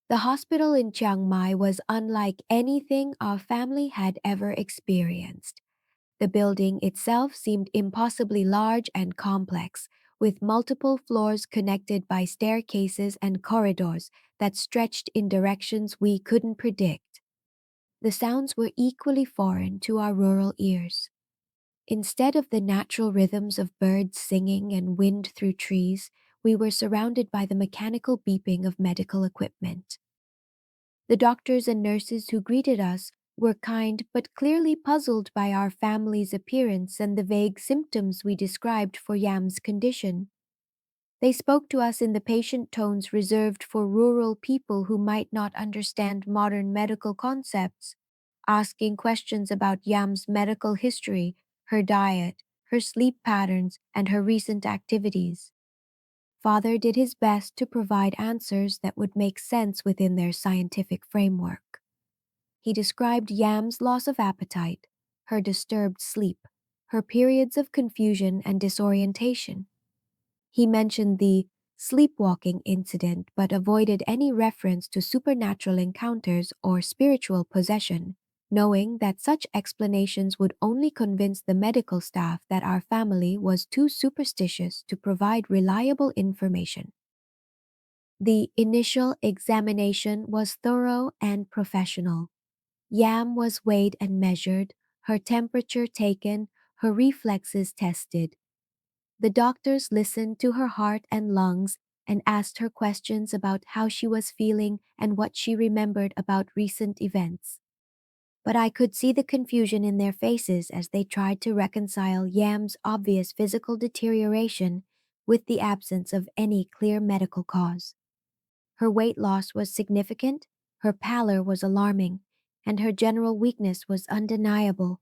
The hospital in Chiang Mai was unlike anything our family had ever experienced. The building itself seemed impossibly large and complex, with multiple floors connected by staircases and corridors that stretched in directions we couldn't predict. The sounds were equally foreign to our rural ears. Instead of the natural rhythms of birds singing and wind through trees, we were surrounded by the mechanical beeping of medical equipment. The doctors and nurses who greeted us were kind but clearly puzzled by our family's appearance and the vague symptoms we described for Yam's condition. They spoke to us in the patient tones reserved for rural people who might not understand modern medical concepts, asking questions about Yam's medical history, her diet, her sleep patterns, and her recent activities. Father did his best to provide answers that would make sense within their scientific framework. He described Yam's loss of appetite, her disturbed sleep, her periods of confusion and disorientation. He mentioned the sleepwalking incident but avoided any reference to supernatural encounters or spiritual possession, knowing that such explanations would only convince the medical staff that our family was too superstitious to provide reliable information. The initial examination was thorough and professional. Yam was weighed and measured, her temperature taken, her reflexes tested. The doctors listened to her heart and lungs and asked her questions about how she was feeling and what she remembered about recent events. But I could see the confusion in their faces as they tried to reconcile Yam's obvious physical deterioration with the absence of any clear medical cause. Her weight loss was significant, her pallor was alarming, and her general weakness was undeniable.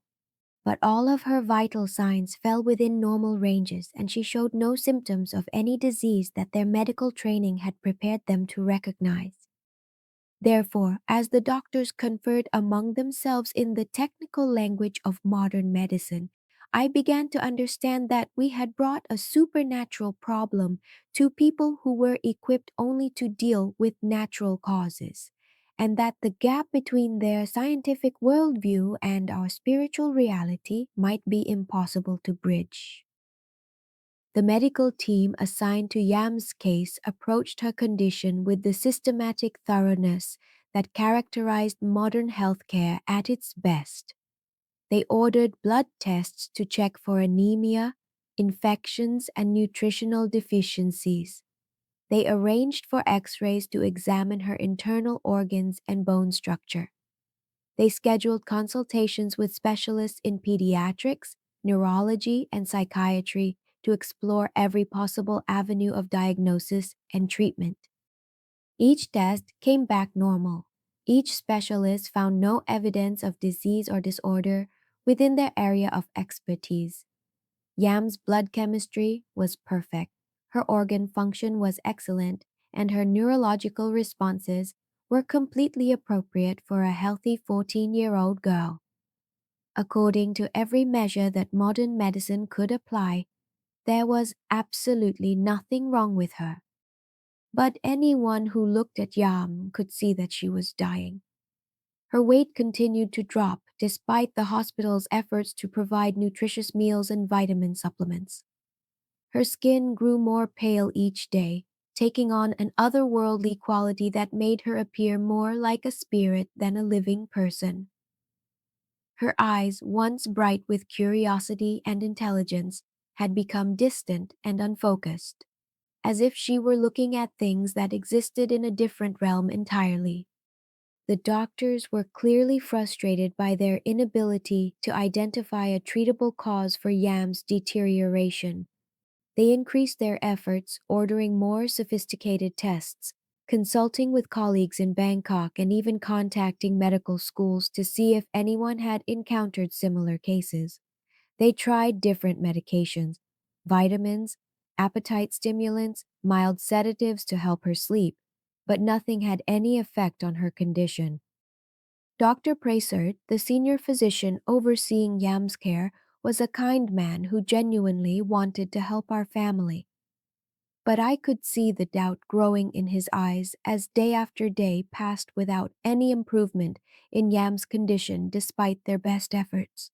But all of her vital signs fell within normal ranges and she showed no symptoms of any disease that their medical training had prepared them to recognize. Therefore, as the doctors conferred among themselves in the technical language of modern medicine, I began to understand that we had brought a supernatural problem to people who were equipped only to deal with natural causes, and that the gap between their scientific worldview and our spiritual reality might be impossible to bridge. The medical team assigned to Yam's case approached her condition with the systematic thoroughness that characterized modern healthcare at its best. They ordered blood tests to check for anemia, infections, and nutritional deficiencies. They arranged for x rays to examine her internal organs and bone structure. They scheduled consultations with specialists in pediatrics, neurology, and psychiatry to explore every possible avenue of diagnosis and treatment. Each test came back normal. Each specialist found no evidence of disease or disorder within their area of expertise. Yam's blood chemistry was perfect, her organ function was excellent, and her neurological responses were completely appropriate for a healthy 14-year-old girl. According to every measure that modern medicine could apply, there was absolutely nothing wrong with her. But anyone who looked at Yam could see that she was dying. Her weight continued to drop despite the hospital's efforts to provide nutritious meals and vitamin supplements. Her skin grew more pale each day, taking on an otherworldly quality that made her appear more like a spirit than a living person. Her eyes, once bright with curiosity and intelligence, had become distant and unfocused, as if she were looking at things that existed in a different realm entirely. The doctors were clearly frustrated by their inability to identify a treatable cause for Yam's deterioration. They increased their efforts, ordering more sophisticated tests, consulting with colleagues in Bangkok, and even contacting medical schools to see if anyone had encountered similar cases. They tried different medications, vitamins, appetite stimulants, mild sedatives to help her sleep, but nothing had any effect on her condition. Dr. Prasert, the senior physician overseeing Yam's care, was a kind man who genuinely wanted to help our family. But I could see the doubt growing in his eyes as day after day passed without any improvement in Yam's condition despite their best efforts.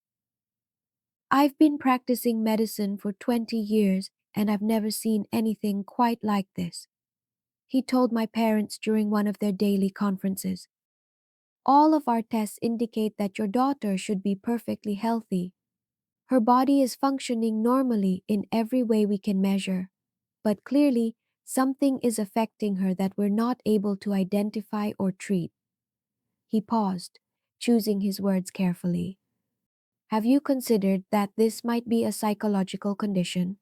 I've been practicing medicine for 20 years and I've never seen anything quite like this, he told my parents during one of their daily conferences. All of our tests indicate that your daughter should be perfectly healthy. Her body is functioning normally in every way we can measure, but clearly something is affecting her that we're not able to identify or treat. He paused, choosing his words carefully. Have you considered that this might be a psychological condition?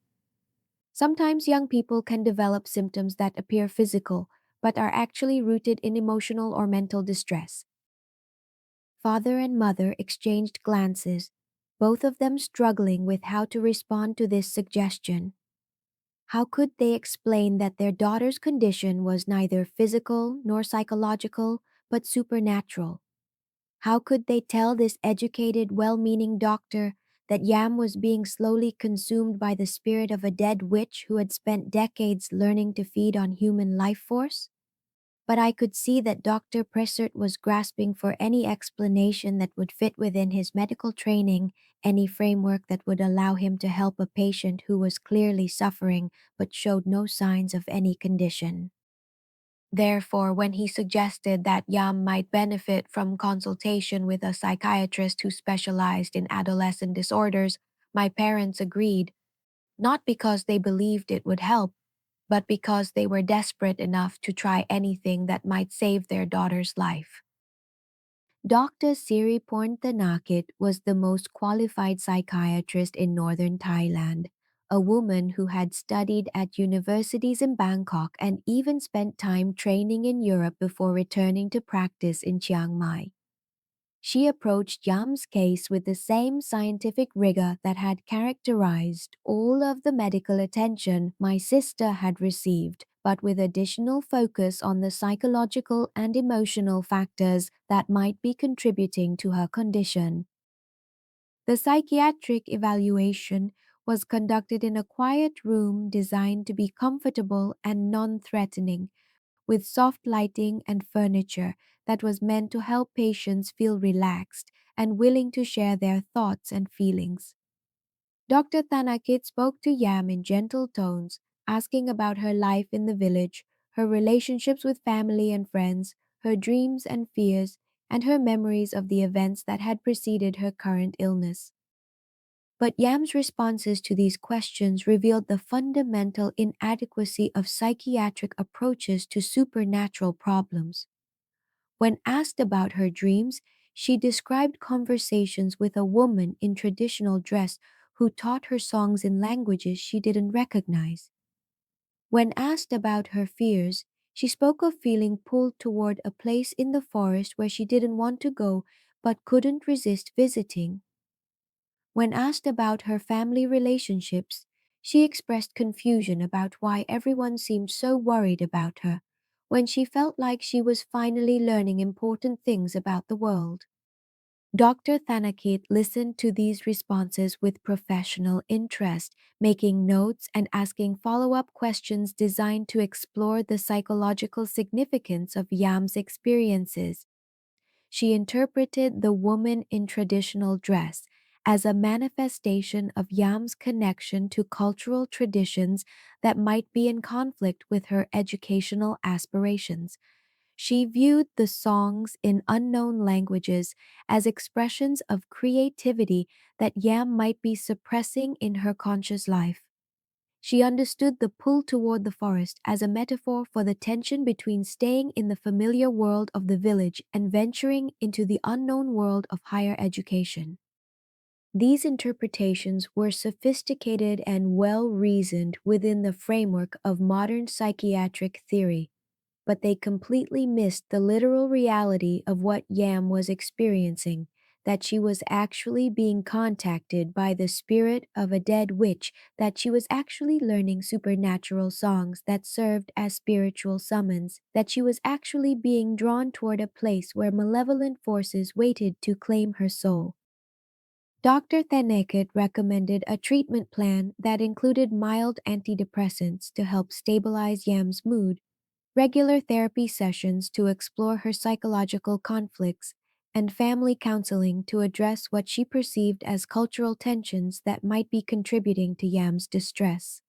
Sometimes young people can develop symptoms that appear physical but are actually rooted in emotional or mental distress. Father and mother exchanged glances, both of them struggling with how to respond to this suggestion. How could they explain that their daughter's condition was neither physical nor psychological, but supernatural? How could they tell this educated, well meaning doctor that Yam was being slowly consumed by the spirit of a dead witch who had spent decades learning to feed on human life force? But I could see that Dr. Pressert was grasping for any explanation that would fit within his medical training, any framework that would allow him to help a patient who was clearly suffering but showed no signs of any condition. Therefore, when he suggested that Yam might benefit from consultation with a psychiatrist who specialized in adolescent disorders, my parents agreed, not because they believed it would help, but because they were desperate enough to try anything that might save their daughter's life. Dr. Siriporn Thanakit was the most qualified psychiatrist in northern Thailand, a woman who had studied at universities in Bangkok and even spent time training in Europe before returning to practice in Chiang Mai. She approached Yam's case with the same scientific rigor that had characterized all of the medical attention my sister had received, but with additional focus on the psychological and emotional factors that might be contributing to her condition. The psychiatric evaluation was conducted in a quiet room designed to be comfortable and non threatening, with soft lighting and furniture that was meant to help patients feel relaxed and willing to share their thoughts and feelings. Dr. Thanakit spoke to Yam in gentle tones, asking about her life in the village, her relationships with family and friends, her dreams and fears, and her memories of the events that had preceded her current illness. But Yam's responses to these questions revealed the fundamental inadequacy of psychiatric approaches to supernatural problems. When asked about her dreams, she described conversations with a woman in traditional dress who taught her songs in languages she didn't recognize. When asked about her fears, she spoke of feeling pulled toward a place in the forest where she didn't want to go but couldn't resist visiting. When asked about her family relationships, she expressed confusion about why everyone seemed so worried about her, when she felt like she was finally learning important things about the world. Dr. Thanakit listened to these responses with professional interest, making notes and asking follow up questions designed to explore the psychological significance of Yam's experiences. She interpreted the woman in traditional dress as a manifestation of Yam's connection to cultural traditions that might be in conflict with her educational aspirations. She viewed the songs in unknown languages as expressions of creativity that Yam might be suppressing in her conscious life. She understood the pull toward the forest as a metaphor for the tension between staying in the familiar world of the village and venturing into the unknown world of higher education. These interpretations were sophisticated and well reasoned within the framework of modern psychiatric theory, but they completely missed the literal reality of what Yam was experiencing, that she was actually being contacted by the spirit of a dead witch, that she was actually learning supernatural songs that served as spiritual summons, that she was actually being drawn toward a place where malevolent forces waited to claim her soul. Dr. Theneket recommended a treatment plan that included mild antidepressants to help stabilize Yam's mood, regular therapy sessions to explore her psychological conflicts, and family counseling to address what she perceived as cultural tensions that might be contributing to Yam's distress.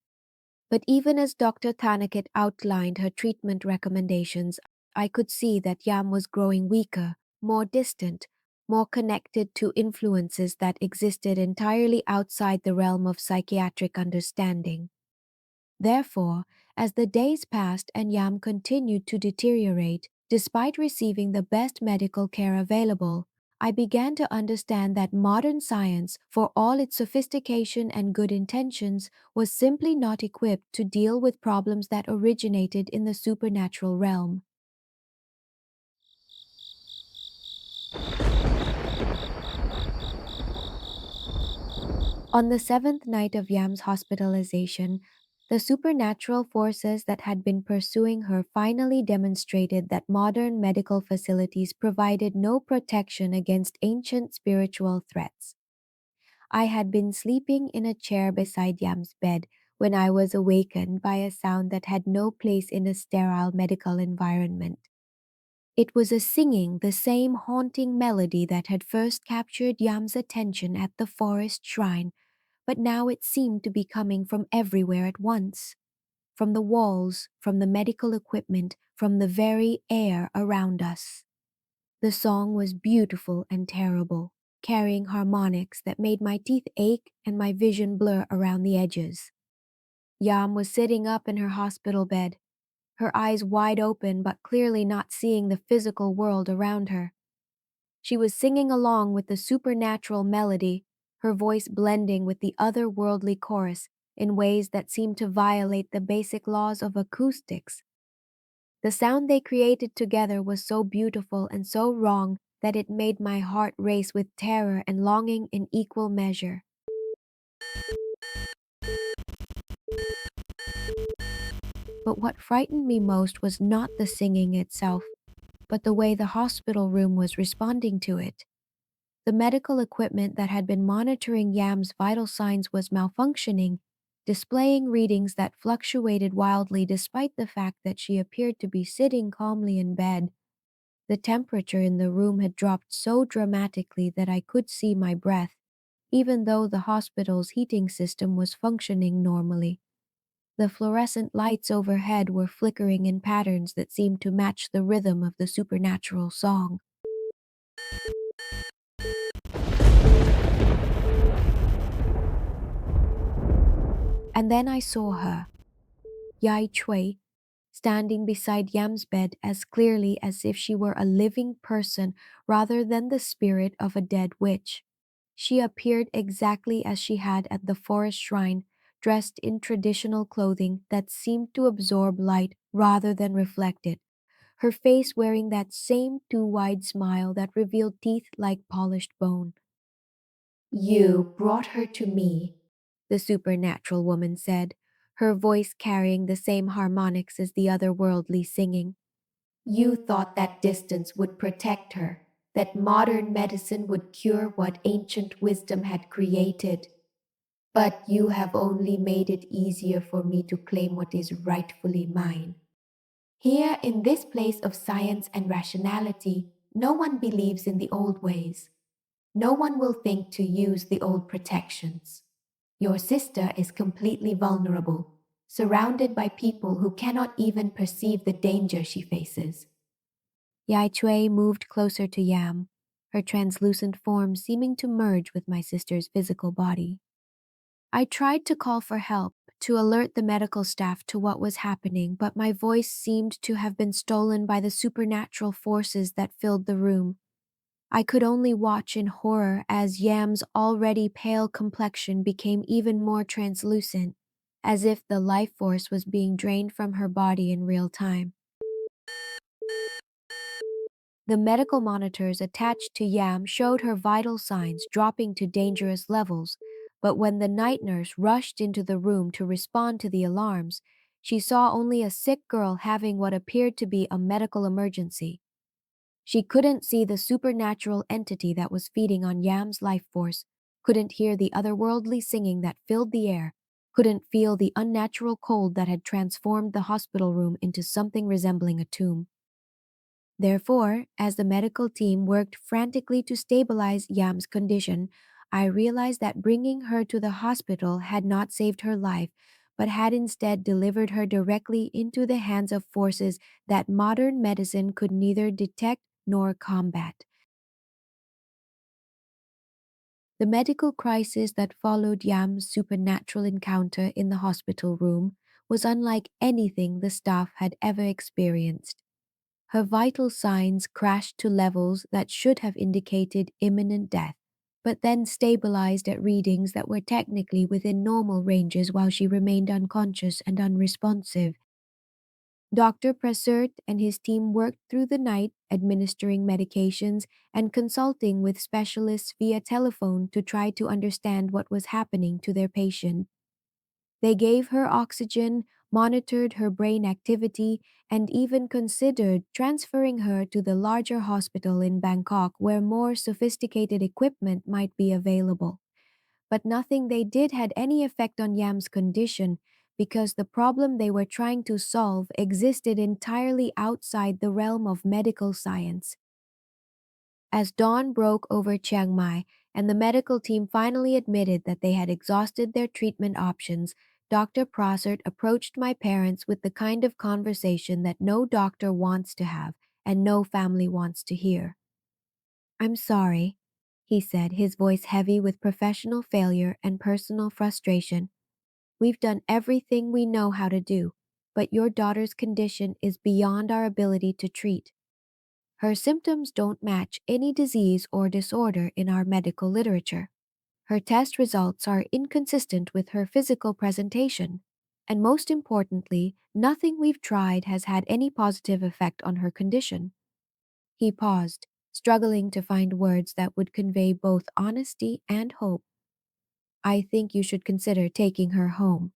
But even as Dr. Tanaket outlined her treatment recommendations, I could see that Yam was growing weaker, more distant, more connected to influences that existed entirely outside the realm of psychiatric understanding. Therefore, as the days passed and Yam continued to deteriorate, despite receiving the best medical care available, I began to understand that modern science, for all its sophistication and good intentions, was simply not equipped to deal with problems that originated in the supernatural realm. On the seventh night of Yam's hospitalization, the supernatural forces that had been pursuing her finally demonstrated that modern medical facilities provided no protection against ancient spiritual threats. I had been sleeping in a chair beside Yam's bed when I was awakened by a sound that had no place in a sterile medical environment. It was a singing the same haunting melody that had first captured Yam's attention at the forest shrine, but now it seemed to be coming from everywhere at once. From the walls, from the medical equipment, from the very air around us. The song was beautiful and terrible, carrying harmonics that made my teeth ache and my vision blur around the edges. Yam was sitting up in her hospital bed, her eyes wide open but clearly not seeing the physical world around her. She was singing along with the supernatural melody, her voice blending with the otherworldly chorus in ways that seemed to violate the basic laws of acoustics. The sound they created together was so beautiful and so wrong that it made my heart race with terror and longing in equal measure. But what frightened me most was not the singing itself, but the way the hospital room was responding to it. The medical equipment that had been monitoring Yam's vital signs was malfunctioning, displaying readings that fluctuated wildly despite the fact that she appeared to be sitting calmly in bed. The temperature in the room had dropped so dramatically that I could see my breath, even though the hospital's heating system was functioning normally. The fluorescent lights overhead were flickering in patterns that seemed to match the rhythm of the supernatural song. And then I saw her, Yai Chui, standing beside Yam's bed as clearly as if she were a living person rather than the spirit of a dead witch. She appeared exactly as she had at the forest shrine, dressed in traditional clothing that seemed to absorb light rather than reflect it, her face wearing that same too-wide smile that revealed teeth like polished bone. "You brought her to me," the supernatural woman said, her voice carrying the same harmonics as the otherworldly singing. "You thought that distance would protect her, that modern medicine would cure what ancient wisdom had created. But you have only made it easier for me to claim what is rightfully mine. Here in this place of science and rationality, no one believes in the old ways. No one will think to use the old protections. Your sister is completely vulnerable, surrounded by people who cannot even perceive the danger she faces." Yai Chui moved closer to Yam, her translucent form seeming to merge with my sister's physical body. I tried to call for help, to alert the medical staff to what was happening, but my voice seemed to have been stolen by the supernatural forces that filled the room. I could only watch in horror as Yam's already pale complexion became even more translucent, as if the life force was being drained from her body in real time. The medical monitors attached to Yam showed her vital signs dropping to dangerous levels, but when the night nurse rushed into the room to respond to the alarms, she saw only a sick girl having what appeared to be a medical emergency. She couldn't see the supernatural entity that was feeding on Yam's life force, couldn't hear the otherworldly singing that filled the air, couldn't feel the unnatural cold that had transformed the hospital room into something resembling a tomb. Therefore, as the medical team worked frantically to stabilize Yam's condition, I realized that bringing her to the hospital had not saved her life, but had instead delivered her directly into the hands of forces that modern medicine could neither detect nor combat. The medical crisis that followed Yam's supernatural encounter in the hospital room was unlike anything the staff had ever experienced. Her vital signs crashed to levels that should have indicated imminent death, but then stabilized at readings that were technically within normal ranges while she remained unconscious and unresponsive. Dr. Prasert and his team worked through the night administering medications and consulting with specialists via telephone to try to understand what was happening to their patient. They gave her oxygen, monitored her brain activity, and even considered transferring her to the larger hospital in Bangkok where more sophisticated equipment might be available. But nothing they did had any effect on Yam's condition because the problem they were trying to solve existed entirely outside the realm of medical science. As dawn broke over Chiang Mai and the medical team finally admitted that they had exhausted their treatment options, Dr. Prossert approached my parents with the kind of conversation that no doctor wants to have and no family wants to hear. "I'm sorry," he said, his voice heavy with professional failure and personal frustration. "We've done everything we know how to do, but your daughter's condition is beyond our ability to treat. Her symptoms don't match any disease or disorder in our medical literature. Her test results are inconsistent with her physical presentation. And most importantly, nothing we've tried has had any positive effect on her condition." He paused, struggling to find words that would convey both honesty and hope. "I think you should consider taking her home.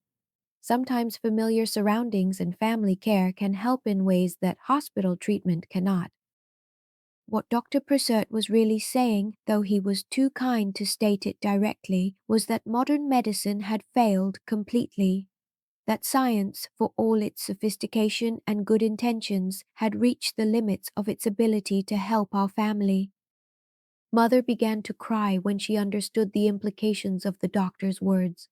Sometimes familiar surroundings and family care can help in ways that hospital treatment cannot." What Dr. Prasert was really saying, though he was too kind to state it directly, was that modern medicine had failed completely. That science, for all its sophistication and good intentions, had reached the limits of its ability to help our family. Mother began to cry when she understood the implications of the doctor's words.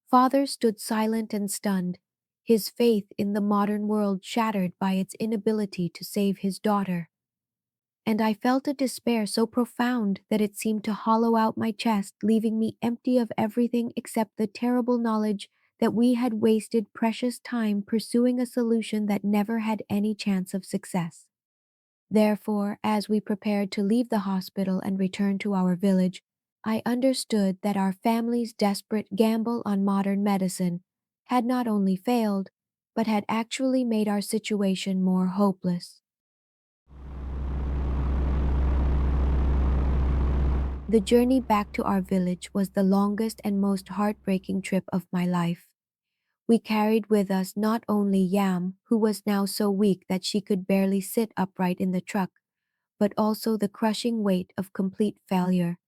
Father stood silent and stunned, his faith in the modern world shattered by its inability to save his daughter. And I felt a despair so profound that it seemed to hollow out my chest, leaving me empty of everything except the terrible knowledge that we had wasted precious time pursuing a solution that never had any chance of success. Therefore, as we prepared to leave the hospital and return to our village, I understood that our family's desperate gamble on modern medicine had not only failed, but had actually made our situation more hopeless. The journey back to our village was the longest and most heartbreaking trip of my life. We carried with us not only Yam, who was now so weak that she could barely sit upright in the truck, but also the crushing weight of complete failure.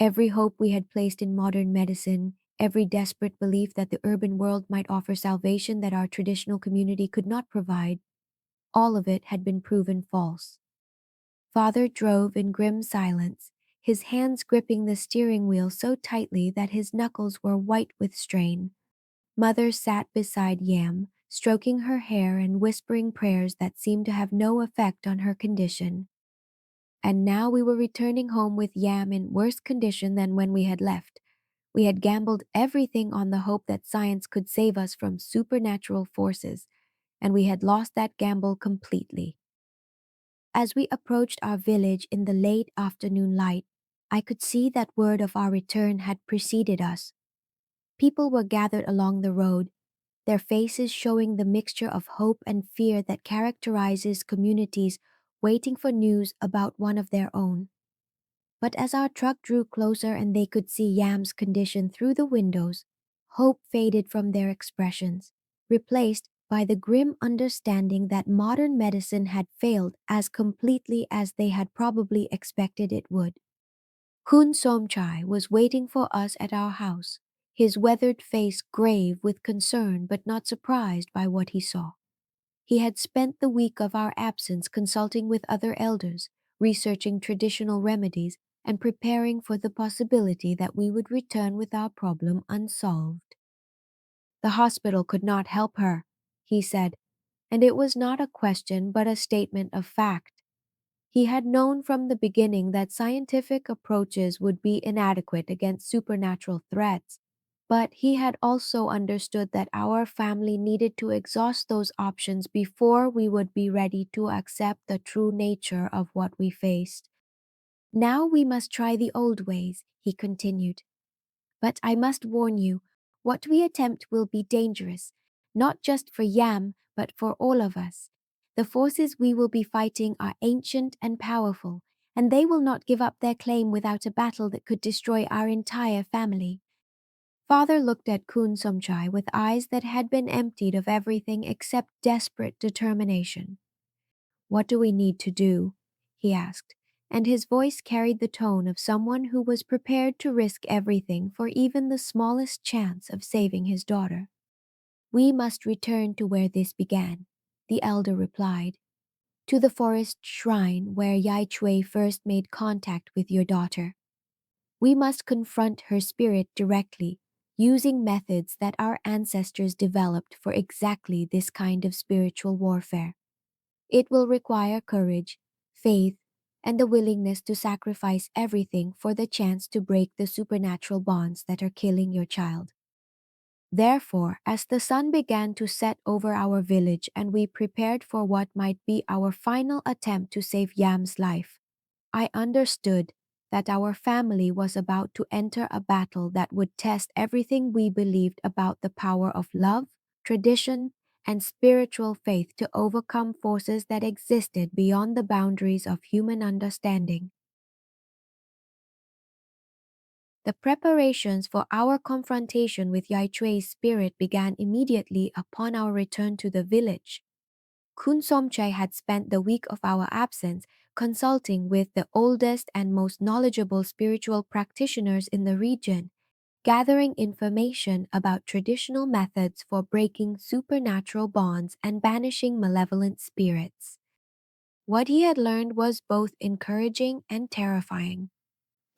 Every hope we had placed in modern medicine, every desperate belief that the urban world might offer salvation that our traditional community could not provide, all of it had been proven false. Father drove in grim silence, his hands gripping the steering wheel so tightly that his knuckles were white with strain. Mother sat beside Yam, stroking her hair and whispering prayers that seemed to have no effect on her condition. And now we were returning home with Yam in worse condition than when we had left. We had gambled everything on the hope that science could save us from supernatural forces, and we had lost that gamble completely. As we approached our village in the late afternoon light, I could see that word of our return had preceded us. People were gathered along the road, their faces showing the mixture of hope and fear that characterizes communities waiting for news about one of their own. But as our truck drew closer and they could see Yam's condition through the windows, hope faded from their expressions, replaced by the grim understanding that modern medicine had failed as completely as they had probably expected it would. Kun Somchai was waiting for us at our house, his weathered face grave with concern but not surprised by what he saw. He had spent the week of our absence consulting with other elders, researching traditional remedies, and preparing for the possibility that we would return with our problem unsolved. The hospital could not help her, he said, and it was not a question but a statement of fact. He had known from the beginning that scientific approaches would be inadequate against supernatural threats, but he had also understood that our family needed to exhaust those options before we would be ready to accept the true nature of what we faced. Now we must try the old ways, he continued. But I must warn you, what we attempt will be dangerous, not just for Yam, but for all of us. The forces we will be fighting are ancient and powerful, and they will not give up their claim without a battle that could destroy our entire family. Father looked at Kun Somchai with eyes that had been emptied of everything except desperate determination. What do we need to do? He asked, and his voice carried the tone of someone who was prepared to risk everything for even the smallest chance of saving his daughter. We must return to where this began, the elder replied, to the forest shrine where Yai Chui first made contact with your daughter. We must confront her spirit directly, using methods that our ancestors developed for exactly this kind of spiritual warfare. It will require courage, faith, and the willingness to sacrifice everything for the chance to break the supernatural bonds that are killing your child. Therefore, as the sun began to set over our village and we prepared for what might be our final attempt to save Yam's life, I understood that our family was about to enter a battle that would test everything we believed about the power of love, tradition, and spiritual faith to overcome forces that existed beyond the boundaries of human understanding. The preparations for our confrontation with Yai Chui's spirit began immediately upon our return to the village. Kun Somchai had spent the week of our absence consulting with the oldest and most knowledgeable spiritual practitioners in the region, gathering information about traditional methods for breaking supernatural bonds and banishing malevolent spirits. What he had learned was both encouraging and terrifying.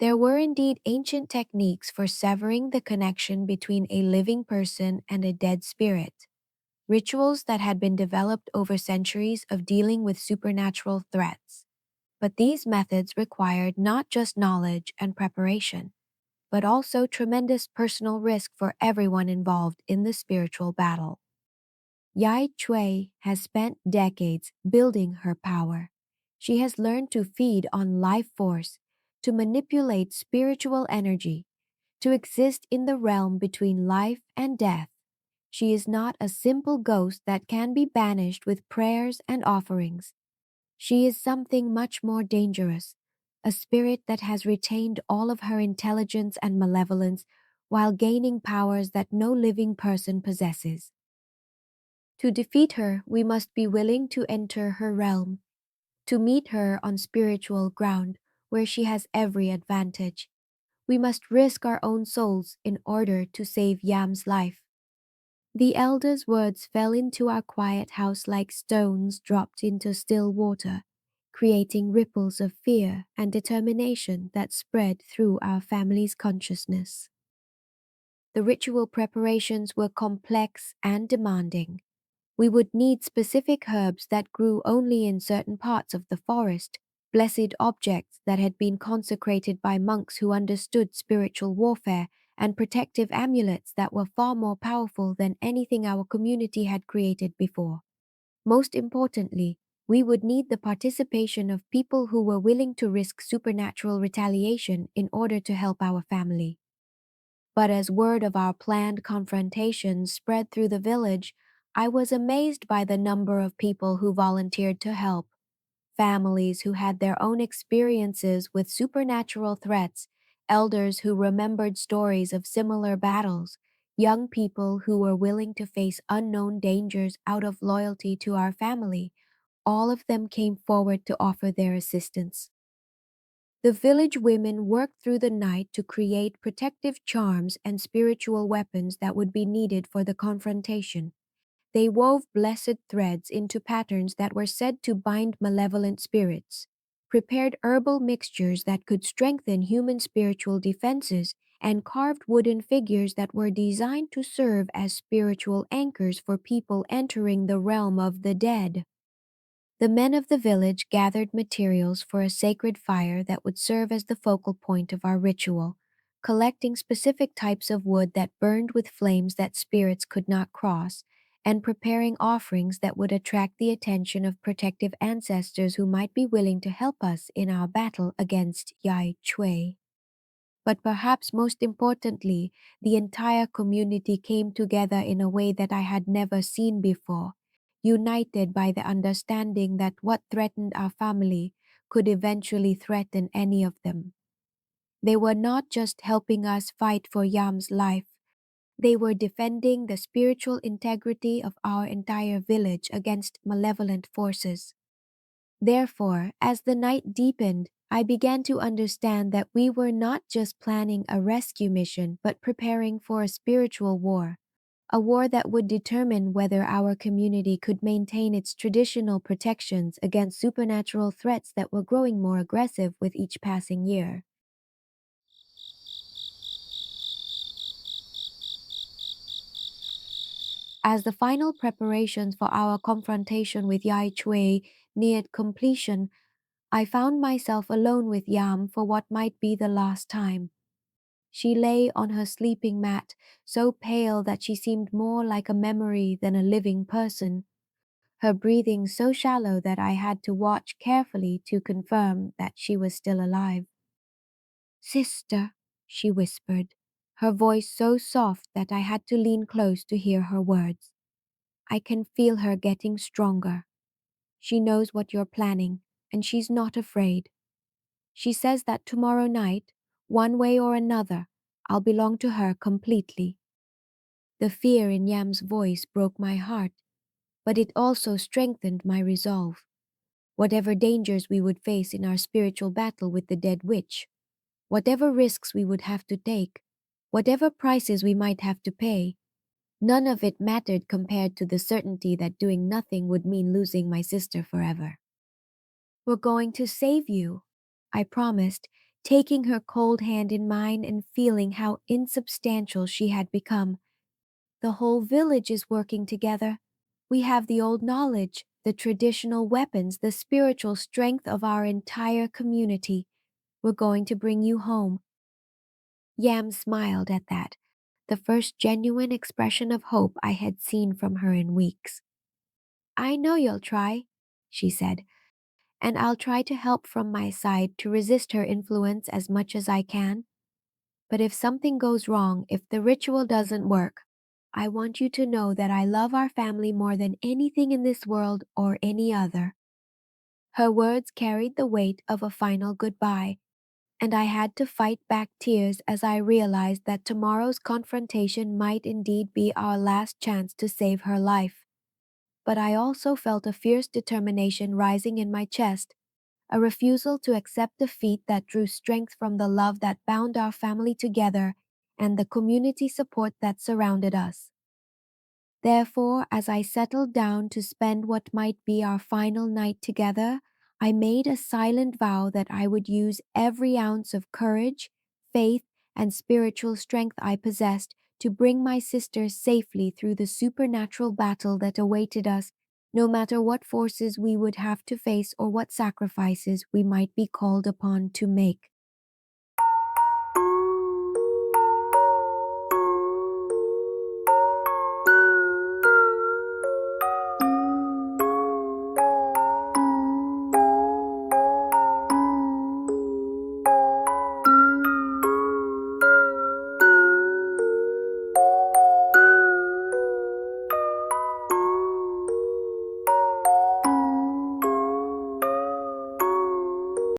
There were indeed ancient techniques for severing the connection between a living person and a dead spirit, rituals that had been developed over centuries of dealing with supernatural threats. But these methods required not just knowledge and preparation, but also tremendous personal risk for everyone involved in the spiritual battle. Yai Chui has spent decades building her power. She has learned to feed on life force, to manipulate spiritual energy, to exist in the realm between life and death. She is not a simple ghost that can be banished with prayers and offerings. She is something much more dangerous, a spirit that has retained all of her intelligence and malevolence while gaining powers that no living person possesses. To defeat her, we must be willing to enter her realm, to meet her on spiritual ground where she has every advantage. We must risk our own souls in order to save Yam's life. The elder's words fell into our quiet house like stones dropped into still water, creating ripples of fear and determination that spread through our family's consciousness. The ritual preparations were complex and demanding. We would need specific herbs that grew only in certain parts of the forest, blessed objects that had been consecrated by monks who understood spiritual warfare, and protective amulets that were far more powerful than anything our community had created before. Most importantly, we would need the participation of people who were willing to risk supernatural retaliation in order to help our family. But as word of our planned confrontation spread through the village, I was amazed by the number of people who volunteered to help. Families who had their own experiences with supernatural threats, elders who remembered stories of similar battles, young people who were willing to face unknown dangers out of loyalty to our family, all of them came forward to offer their assistance. The village women worked through the night to create protective charms and spiritual weapons that would be needed for the confrontation. They wove blessed threads into patterns that were said to bind malevolent spirits, prepared herbal mixtures that could strengthen human spiritual defenses, and carved wooden figures that were designed to serve as spiritual anchors for people entering the realm of the dead. The men of the village gathered materials for a sacred fire that would serve as the focal point of our ritual, collecting specific types of wood that burned with flames that spirits could not cross, and preparing offerings that would attract the attention of protective ancestors who might be willing to help us in our battle against Yai Chui. But perhaps most importantly, the entire community came together in a way that I had never seen before, united by the understanding that what threatened our family could eventually threaten any of them. They were not just helping us fight for Yam's life, they were defending the spiritual integrity of our entire village against malevolent forces. Therefore, as the night deepened, I began to understand that we were not just planning a rescue mission, but preparing for a spiritual war, a war that would determine whether our community could maintain its traditional protections against supernatural threats that were growing more aggressive with each passing year. As the final preparations for our confrontation with Yai Chui neared completion, I found myself alone with Yam for what might be the last time. She lay on her sleeping mat, so pale that she seemed more like a memory than a living person, her breathing so shallow that I had to watch carefully to confirm that she was still alive. "Sister," she whispered, her voice so soft that I had to lean close to hear her words. "I can feel her getting stronger. She knows what you're planning, and she's not afraid. She says that tomorrow night, one way or another, I'll belong to her completely." The fear in Yam's voice broke my heart, but it also strengthened my resolve. Whatever dangers we would face in our spiritual battle with the dead witch, whatever risks we would have to take, whatever prices we might have to pay, none of it mattered compared to the certainty that doing nothing would mean losing my sister forever. "We're going to save you," I promised, taking her cold hand in mine and feeling how insubstantial she had become. "The whole village is working together. We have the old knowledge, the traditional weapons, the spiritual strength of our entire community. We're going to bring you home." Yam smiled at that, the first genuine expression of hope I had seen from her in weeks. "I know you'll try," she said, "and I'll try to help from my side to resist her influence as much as I can. But if something goes wrong, if the ritual doesn't work, I want you to know that I love our family more than anything in this world or any other." Her words carried the weight of a final goodbye, and I had to fight back tears as I realized that tomorrow's confrontation might indeed be our last chance to save her life. But I also felt a fierce determination rising in my chest, a refusal to accept defeat that drew strength from the love that bound our family together and the community support that surrounded us. Therefore, as I settled down to spend what might be our final night together, I made a silent vow that I would use every ounce of courage, faith, and spiritual strength I possessed to bring my sister safely through the supernatural battle that awaited us, no matter what forces we would have to face or what sacrifices we might be called upon to make.